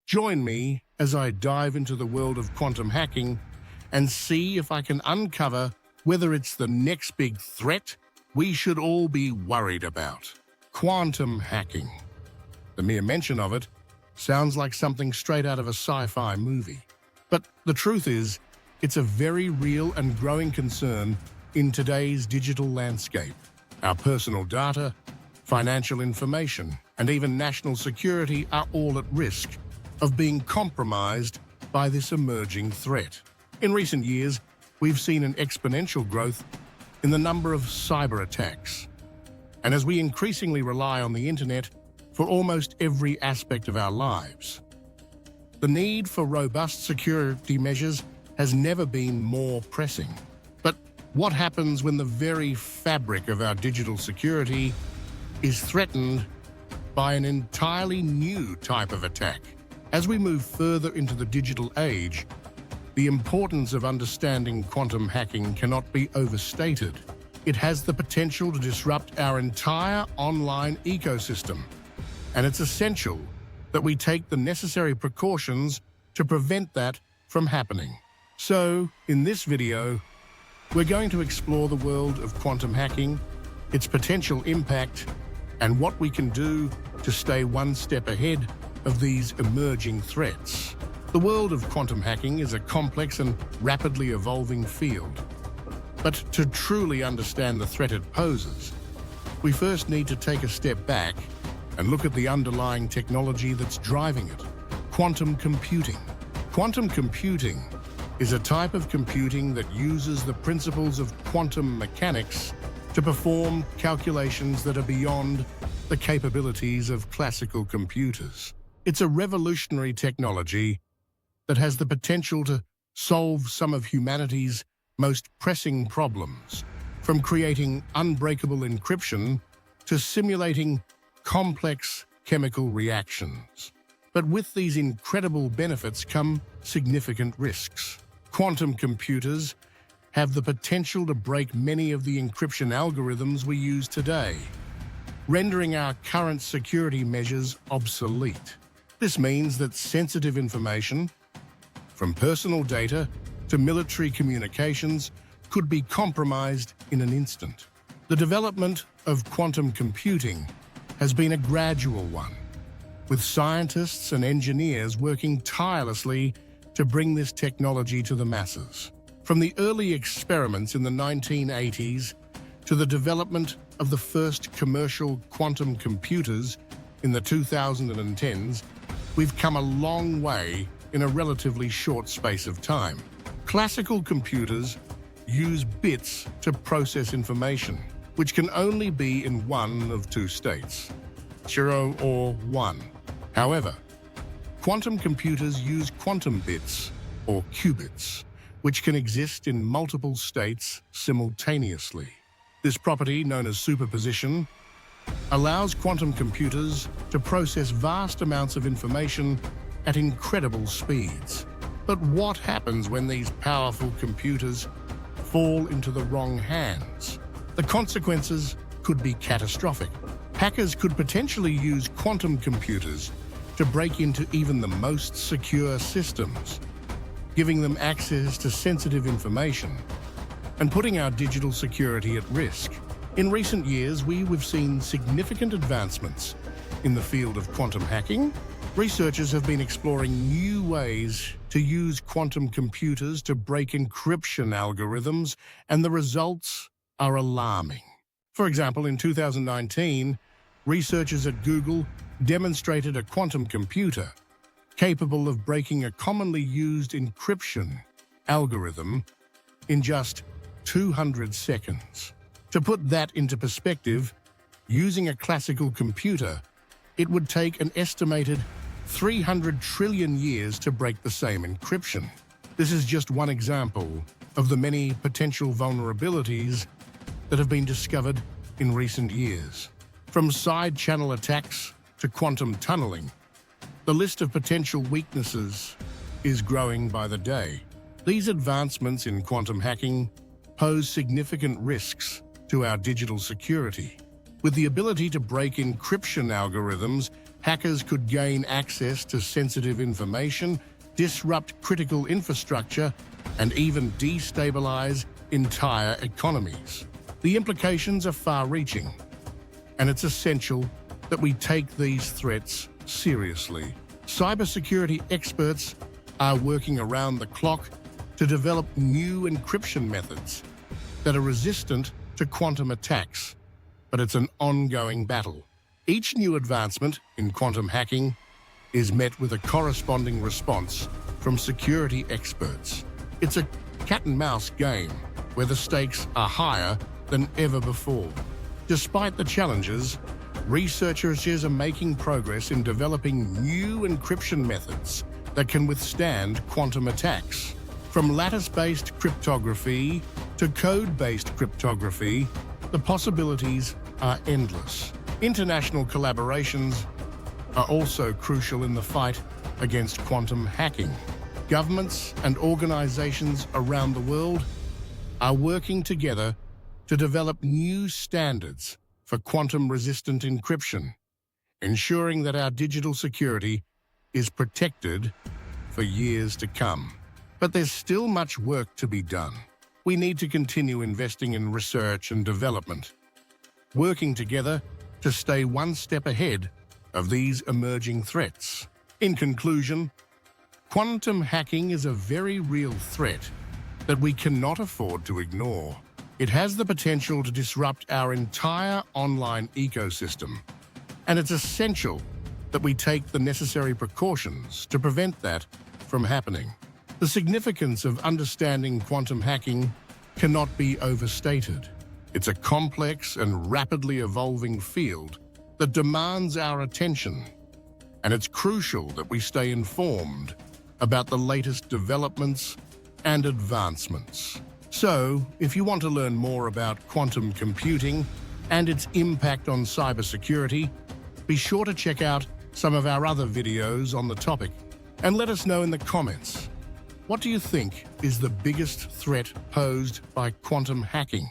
Join me as I dive into the world of quantum hacking and see if I can uncover whether it's the next big threat we should all be worried about. Quantum hacking. The mere mention of it sounds like something straight out of a sci-fi movie. But the truth is, it's a very real and growing concern in today's digital landscape. Our personal data, financial information, and even national security are all at risk of being compromised by this emerging threat. In recent years, we've seen an exponential growth in the number of cyber attacks. And as we increasingly rely on the internet for almost every aspect of our lives, the need for robust security measures has never been more pressing. But what happens when the very fabric of our digital security is threatened by an entirely new type of attack? As we move further into the digital age, the importance of understanding quantum hacking cannot be overstated. It has the potential to disrupt our entire online ecosystem, and it's essential that we take the necessary precautions to prevent that from happening. So, in this video, we're going to explore the world of quantum hacking, its potential impact, and what we can do to stay one step ahead of these emerging threats. The world of quantum hacking is a complex and rapidly evolving field. But to truly understand the threat it poses, we first need to take a step back and look at the underlying technology that's driving it: quantum computing. Quantum computing is a type of computing that uses the principles of quantum mechanics to perform calculations that are beyond the capabilities of classical computers. It's a revolutionary technology that has the potential to solve some of humanity's most pressing problems, from creating unbreakable encryption to simulating complex chemical reactions. But with these incredible benefits come significant risks. Quantum computers have the potential to break many of the encryption algorithms we use today, rendering our current security measures obsolete. This means that sensitive information, from personal data to military communications, could be compromised in an instant. The development of quantum computing has been a gradual one, with scientists and engineers working tirelessly to bring this technology to the masses. From the early experiments in the 1980s to the development of the first commercial quantum computers in the 2010s, we've come a long way in a relatively short space of time. Classical computers use bits to process information, which can only be in one of two states, 0 or 1. However, quantum computers use quantum bits, or qubits, which can exist in multiple states simultaneously. This property, known as superposition, allows quantum computers to process vast amounts of information at incredible speeds. But what happens when these powerful computers fall into the wrong hands? The consequences could be catastrophic. Hackers could potentially use quantum computers to break into even the most secure systems, giving them access to sensitive information and putting our digital security at risk. In recent years, we've seen significant advancements in the field of quantum hacking. Researchers have been exploring new ways to use quantum computers to break encryption algorithms, and the results are alarming. For example, in 2019, researchers at Google demonstrated a quantum computer capable of breaking a commonly used encryption algorithm in just 200 seconds. To put that into perspective, using a classical computer, it would take an estimated 300 trillion years to break the same encryption. This is just one example of the many potential vulnerabilities that have been discovered in recent years. From side-channel attacks to quantum tunneling, the list of potential weaknesses is growing by the day. These advancements in quantum hacking pose significant risks to our digital security. With the ability to break encryption algorithms Hackers could gain access to sensitive information, disrupt critical infrastructure, and even destabilize entire economies. The implications are far-reaching, and it's essential that we take these threats seriously. Cybersecurity experts are working around the clock to develop new encryption methods that are resistant to quantum attacks, but it's an ongoing battle. Each new advancement in quantum hacking is met with a corresponding response from security experts. It's a cat-and-mouse game where the stakes are higher than ever before. Despite the challenges, researchers are making progress in developing new encryption methods that can withstand quantum attacks. From lattice-based cryptography to code-based cryptography, the possibilities are endless. International collaborations are also crucial in the fight against quantum hacking. Governments and organizations around the world are working together to develop new standards for quantum-resistant encryption, ensuring that our digital security is protected for years to come. But there's still much work to be done. We need to continue investing in research and development, working together to stay one step ahead of these emerging threats. In conclusion, quantum hacking is a very real threat that we cannot afford to ignore. It has the potential to disrupt our entire online ecosystem, and it's essential that we take the necessary precautions to prevent that from happening. The significance of understanding quantum hacking cannot be overstated. It's a complex and rapidly evolving field that demands our attention, and it's crucial that we stay informed about the latest developments and advancements. So, if you want to learn more about quantum computing and its impact on cybersecurity, be sure to check out some of our other videos on the topic, and let us know in the comments, what do you think is the biggest threat posed by quantum hacking?